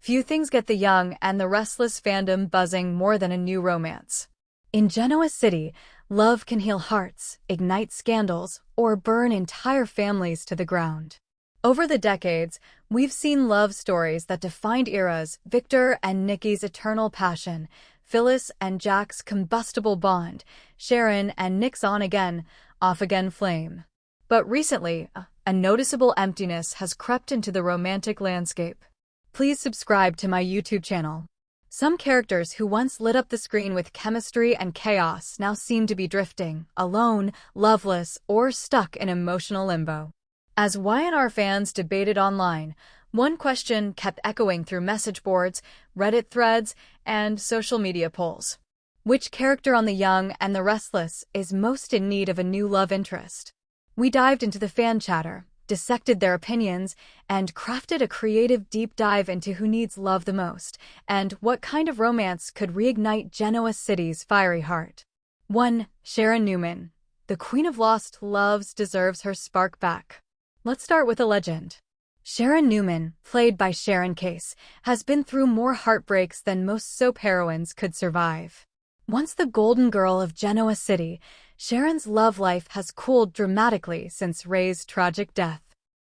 Few things get the young and the restless fandom buzzing more than a new romance. In Genoa City, love can heal hearts, ignite scandals, or burn entire families to the ground. Over the decades, we've seen love stories that defined eras: Victor and Nikki's eternal passion, Phyllis and Jack's combustible bond, Sharon and Nick's on-again, off-again flame. But recently, a noticeable emptiness has crept into the romantic landscape. Please subscribe to my YouTube channel. Some characters who once lit up the screen with chemistry and chaos now seem to be drifting, alone, loveless, or stuck in emotional limbo. As Y&R fans debated online, one question kept echoing through message boards, Reddit threads, and social media polls. Which character on The Young and the Restless is most in need of a new love interest? We dived into the fan chatter, dissected their opinions, and crafted a creative deep dive into who needs love the most, and what kind of romance could reignite Genoa City's fiery heart. 1. Sharon Newman. The Queen of Lost Loves deserves her spark back. Let's start with a legend. Sharon Newman, played by Sharon Case, has been through more heartbreaks than most soap heroines could survive. Once the golden girl of Genoa City, Sharon's love life has cooled dramatically since Ray's tragic death.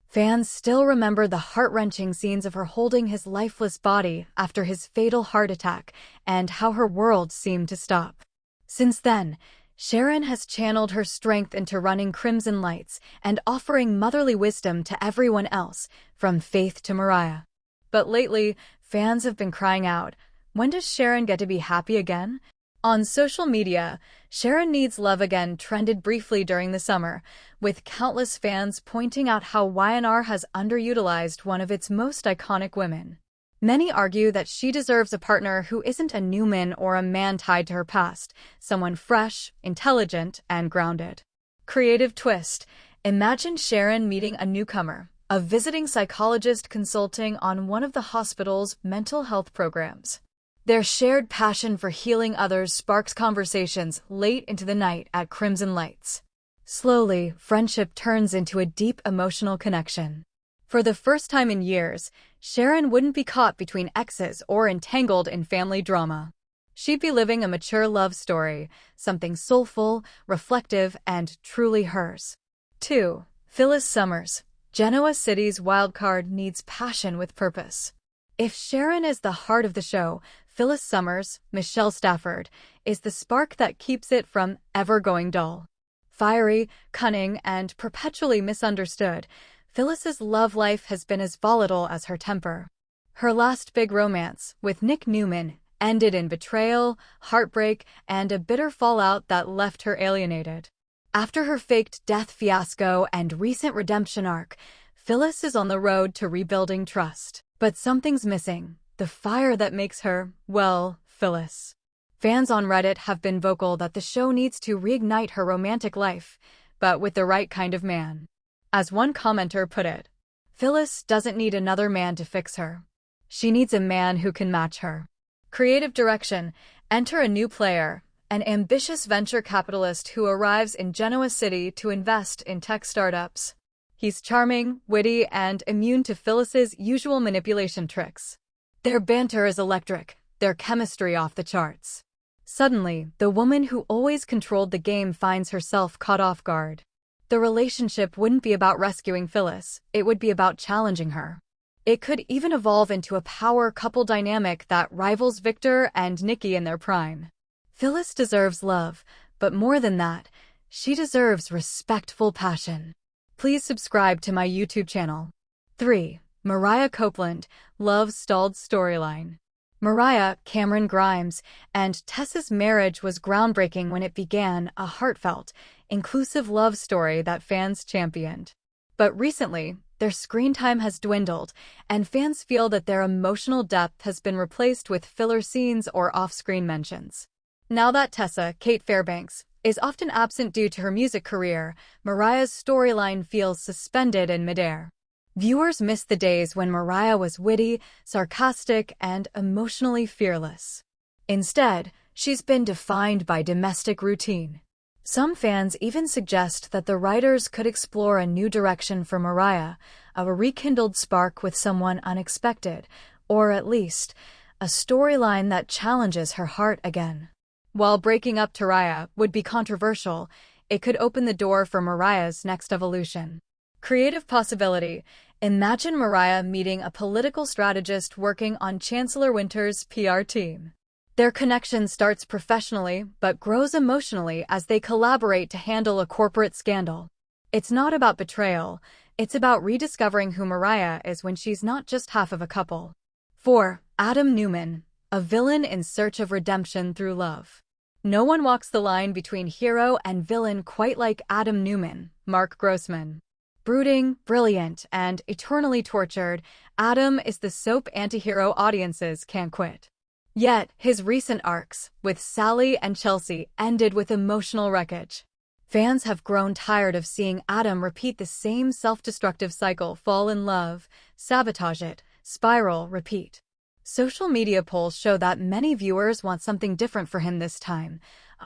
Fans still remember the heart-wrenching scenes of her holding his lifeless body after his fatal heart attack and how her world seemed to stop. Since then, Sharon has channeled her strength into running Crimson Lights and offering motherly wisdom to everyone else, from Faith to Mariah. But lately, fans have been crying out, when does Sharon get to be happy again? On social media, Sharon Needs Love Again trended briefly during the summer, with countless fans pointing out how Y&R has underutilized one of its most iconic women. Many argue that she deserves a partner who isn't a Newman or a man tied to her past, someone fresh, intelligent, and grounded. Creative twist: imagine Sharon meeting a newcomer, a visiting psychologist consulting on one of the hospital's mental health programs. Their shared passion for healing others sparks conversations late into the night at Crimson Lights. Slowly, friendship turns into a deep emotional connection. For the first time in years, Sharon wouldn't be caught between exes or entangled in family drama. She'd be living a mature love story, something soulful, reflective, and truly hers. 2. Phyllis Summers. Genoa City's wildcard needs passion with purpose. If Sharon is the heart of the show, Phyllis Summers, Michelle Stafford, is the spark that keeps it from ever going dull. Fiery, cunning, and perpetually misunderstood, Phyllis's love life has been as volatile as her temper. Her last big romance, with Nick Newman, ended in betrayal, heartbreak, and a bitter fallout that left her alienated. After her faked death fiasco and recent redemption arc, Phyllis is on the road to rebuilding trust. But something's missing, the fire that makes her, well, Phyllis. Fans on Reddit have been vocal that the show needs to reignite her romantic life, but with the right kind of man. As one commenter put it, Phyllis doesn't need another man to fix her. She needs a man who can match her. Creative direction: enter a new player, an ambitious venture capitalist who arrives in Genoa City to invest in tech startups. He's charming, witty, and immune to Phyllis's usual manipulation tricks. Their banter is electric, their chemistry off the charts. Suddenly, the woman who always controlled the game finds herself caught off guard. The relationship wouldn't be about rescuing Phyllis, it would be about challenging her. It could even evolve into a power couple dynamic that rivals Victor and Nikki in their prime. Phyllis deserves love, but more than that, she deserves respectful passion. Please subscribe to my YouTube channel. 3. Mariah Copeland, Love Stalled Storyline. Mariah, Cameron Grimes, and Tessa's marriage was groundbreaking when it began, a heartfelt, inclusive love story that fans championed. But recently, their screen time has dwindled, and fans feel that their emotional depth has been replaced with filler scenes or off-screen mentions. Now that Tessa, Kate Fairbanks, is often absent due to her music career, Mariah's storyline feels suspended in midair. Viewers miss the days when Mariah was witty, sarcastic, and emotionally fearless. Instead, she's been defined by domestic routine. Some fans even suggest that the writers could explore a new direction for Mariah, a rekindled spark with someone unexpected, or at least, a storyline that challenges her heart again. While breaking up Taraya would be controversial, it could open the door for Mariah's next evolution. Creative possibility. Imagine Mariah meeting a political strategist working on Chancellor Winter's PR team. Their connection starts professionally but grows emotionally as they collaborate to handle a corporate scandal. It's not about betrayal, it's about rediscovering who Mariah is when she's not just half of a couple. 4. Adam Newman, a villain in search of redemption through love. No one walks the line between hero and villain quite like Adam Newman, Mark Grossman. Brooding, brilliant, and eternally tortured, Adam is the soap antihero audiences can't quit. Yet, his recent arcs, with Sally and Chelsea, ended with emotional wreckage. Fans have grown tired of seeing Adam repeat the same self-destructive cycle: fall in love, sabotage it, spiral, repeat. Social media polls show that many viewers want something different for him this time,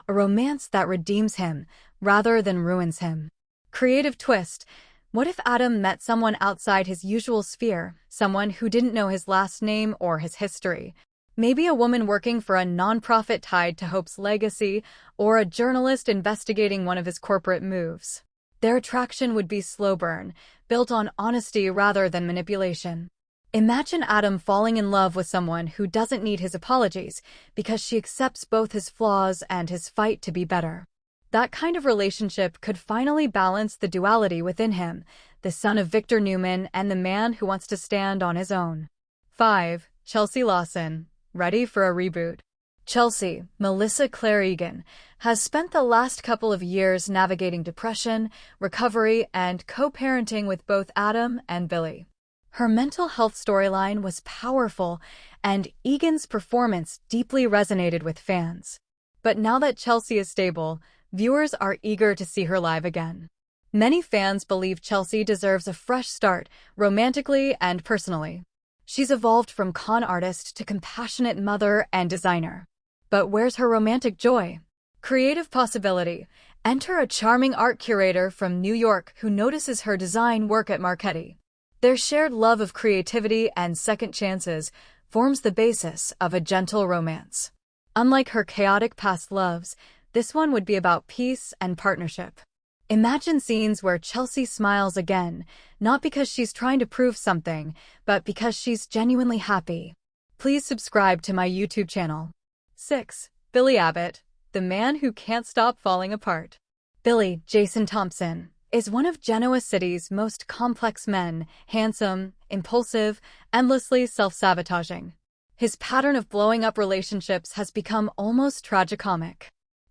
a romance that redeems him, rather than ruins him. Creative twist. What if Adam met someone outside his usual sphere, someone who didn't know his last name or his history? Maybe a woman working for a nonprofit tied to Hope's legacy, or a journalist investigating one of his corporate moves. Their attraction would be slow burn, built on honesty rather than manipulation. Imagine Adam falling in love with someone who doesn't need his apologies because she accepts both his flaws and his fight to be better. That kind of relationship could finally balance the duality within him, the son of Victor Newman and the man who wants to stand on his own. 5. Chelsea Lawson, ready for a reboot. Chelsea, Melissa Claire Egan, has spent the last couple of years navigating depression, recovery, and co-parenting with both Adam and Billy. Her mental health storyline was powerful, and Egan's performance deeply resonated with fans. But now that Chelsea is stable, viewers are eager to see her live again. Many fans believe Chelsea deserves a fresh start, romantically and personally. She's evolved from con artist to compassionate mother and designer. But where's her romantic joy? Creative possibility. Enter a charming art curator from New York who notices her design work at Marchetti. Their shared love of creativity and second chances forms the basis of a gentle romance. Unlike her chaotic past loves, this one would be about peace and partnership. Imagine scenes where Chelsea smiles again, not because she's trying to prove something, but because she's genuinely happy. Please subscribe to my YouTube channel. 6. Billy Abbott, the man who can't stop falling apart. Billy, Jason Thompson, is one of Genoa City's most complex men, handsome, impulsive, endlessly self-sabotaging. His pattern of blowing up relationships has become almost tragicomic.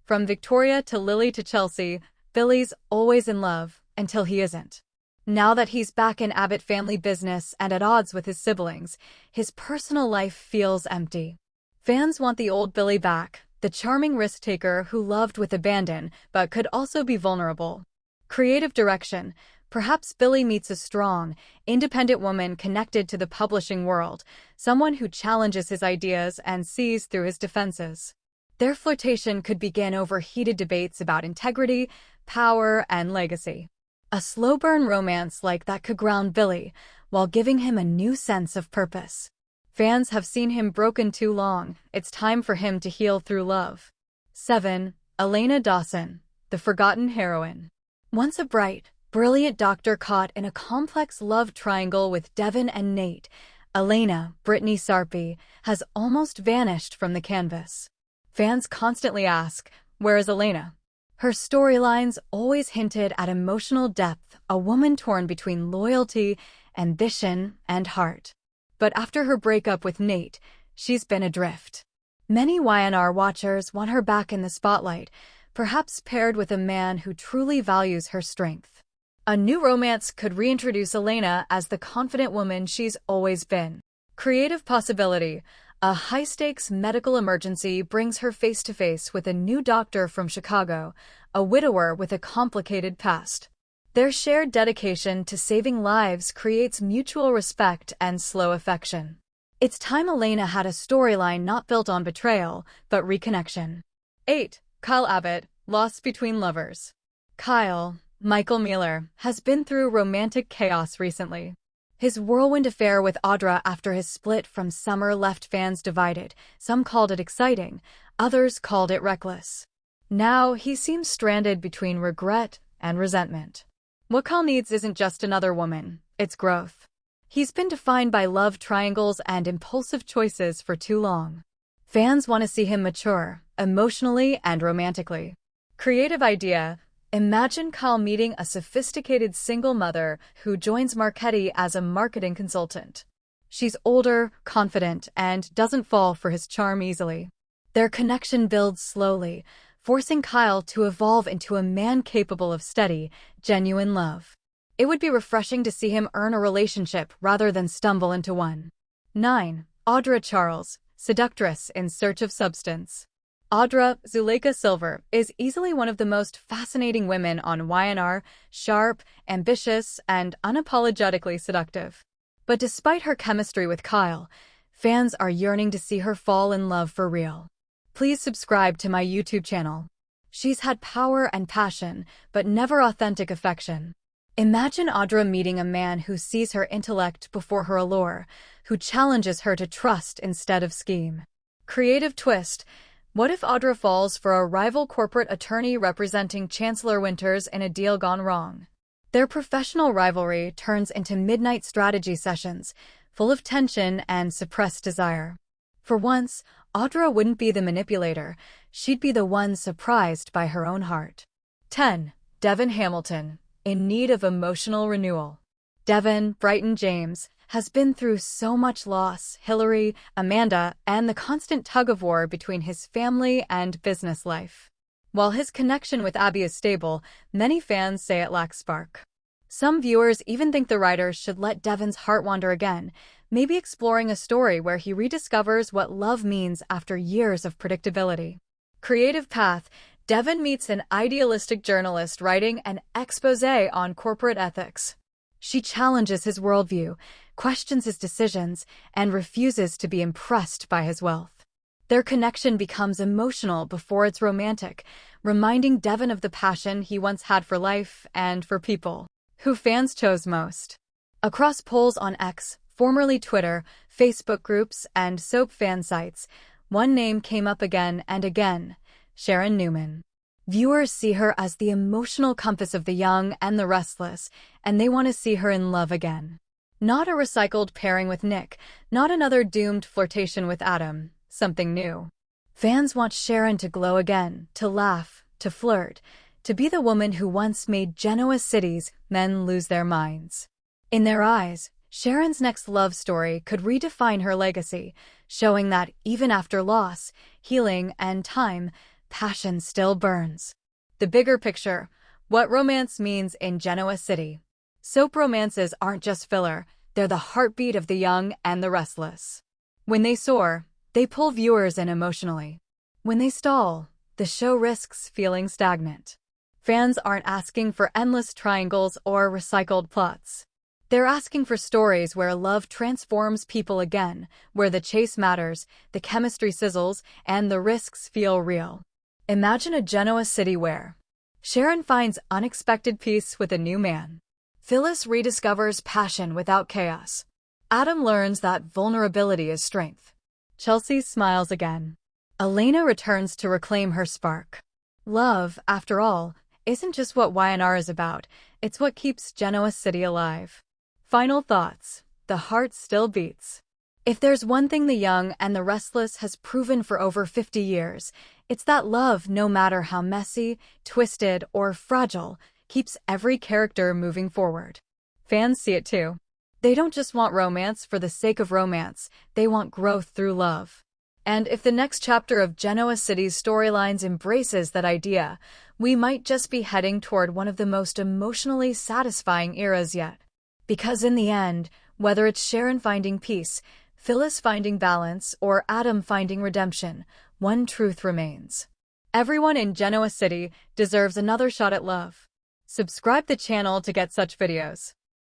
From Victoria to Lily to Chelsea, Billy's always in love, until he isn't. Now that he's back in Abbott family business and at odds with his siblings, his personal life feels empty. Fans want the old Billy back, the charming risk-taker who loved with abandon but could also be vulnerable. Creative direction. Perhaps Billy meets a strong, independent woman connected to the publishing world, someone who challenges his ideas and sees through his defenses. Their flirtation could begin over heated debates about integrity, power, and legacy. A slow-burn romance like that could ground Billy, while giving him a new sense of purpose. Fans have seen him broken too long. It's time for him to heal through love. 7. Elena Dawson, the forgotten heroine. Once a bright, brilliant doctor caught in a complex love triangle with Devin and Nate, Elena, Brittany Sarpy, has almost vanished from the canvas. Fans constantly ask, where is Elena? Her storylines always hinted at emotional depth, a woman torn between loyalty, ambition, and heart. But after her breakup with Nate, she's been adrift. Many YNR watchers want her back in the spotlight, perhaps paired with a man who truly values her strength. A new romance could reintroduce Elena as the confident woman she's always been. Creative possibility. A high-stakes medical emergency brings her face-to-face with a new doctor from Chicago, a widower with a complicated past. Their shared dedication to saving lives creates mutual respect and slow affection. It's time Elena had a storyline not built on betrayal, but reconnection. 8. Kyle Abbott, lost between lovers. Kyle, Michael Miller, has been through romantic chaos recently. His whirlwind affair with Audra after his split from Summer left fans divided. Some called it exciting, others called it reckless. Now he seems stranded between regret and resentment. What Kyle needs isn't just another woman, it's growth. He's been defined by love triangles and impulsive choices for too long. Fans want to see him mature, emotionally and romantically. Creative idea: imagine Kyle meeting a sophisticated single mother who joins Marchetti as a marketing consultant. She's older, confident, and doesn't fall for his charm easily. Their connection builds slowly, forcing Kyle to evolve into a man capable of steady, genuine love. It would be refreshing to see him earn a relationship rather than stumble into one. 9. Audra Charles, seductress in search of substance. Audra, Zuleika Silver, is easily one of the most fascinating women on YNR, sharp, ambitious, and unapologetically seductive. But despite her chemistry with Kyle, fans are yearning to see her fall in love for real. Please subscribe to my YouTube channel. She's had power and passion, but never authentic affection. Imagine Audra meeting a man who sees her intellect before her allure, who challenges her to trust instead of scheme. Creative twist: what if Audra falls for a rival corporate attorney representing Chancellor Winters in a deal gone wrong? Their professional rivalry turns into midnight strategy sessions, full of tension and suppressed desire. For once, Audra wouldn't be the manipulator, she'd be the one surprised by her own heart. 10. Devon Hamilton, in need of emotional renewal. Devon, Brighton James, has been through so much loss: Hillary, Amanda, and the constant tug-of-war between his family and business life. While his connection with Abby is stable, many fans say it lacks spark. Some viewers even think the writers should let Devon's heart wander again, maybe exploring a story where he rediscovers what love means after years of predictability. Creative path: Devon meets an idealistic journalist writing an exposé on corporate ethics. She challenges his worldview, questions his decisions, and refuses to be impressed by his wealth. Their connection becomes emotional before it's romantic, reminding Devon of the passion he once had for life and for people. Who fans chose most? Across polls on X, formerly Twitter, Facebook groups, and soap fan sites, one name came up again and again: Sharon Newman. Viewers see her as the emotional compass of the young and the restless, and they want to see her in love again. Not a recycled pairing with Nick, not another doomed flirtation with Adam, something new. Fans want Sharon to glow again, to laugh, to flirt, to be the woman who once made Genoa City's men lose their minds. In their eyes, Sharon's next love story could redefine her legacy, showing that even after loss, healing, and time, passion still burns. The bigger picture: what romance means in Genoa City. Soap romances aren't just filler, they're the heartbeat of the young and the restless. When they soar, they pull viewers in emotionally. When they stall, the show risks feeling stagnant. Fans aren't asking for endless triangles or recycled plots. They're asking for stories where love transforms people again, where the chase matters, the chemistry sizzles, and the risks feel real. Imagine a Genoa City where Sharon finds unexpected peace with a new man. Phyllis rediscovers passion without chaos. Adam learns that vulnerability is strength. Chelsea smiles again. Elena returns to reclaim her spark. Love, after all, isn't just what YNR is about, it's what keeps Genoa City alive. Final thoughts: the heart still beats. If there's one thing the young and the restless has proven for over 50 years, it's that love, no matter how messy, twisted, or fragile, keeps every character moving forward. Fans see it too. They don't just want romance for the sake of romance, they want growth through love. And if the next chapter of Genoa City's storylines embraces that idea, we might just be heading toward one of the most emotionally satisfying eras yet. Because in the end, whether it's Sharon finding peace, Phyllis finding balance, or Adam finding redemption, one truth remains: everyone in Genoa City deserves another shot at love. Subscribe the channel to get such videos.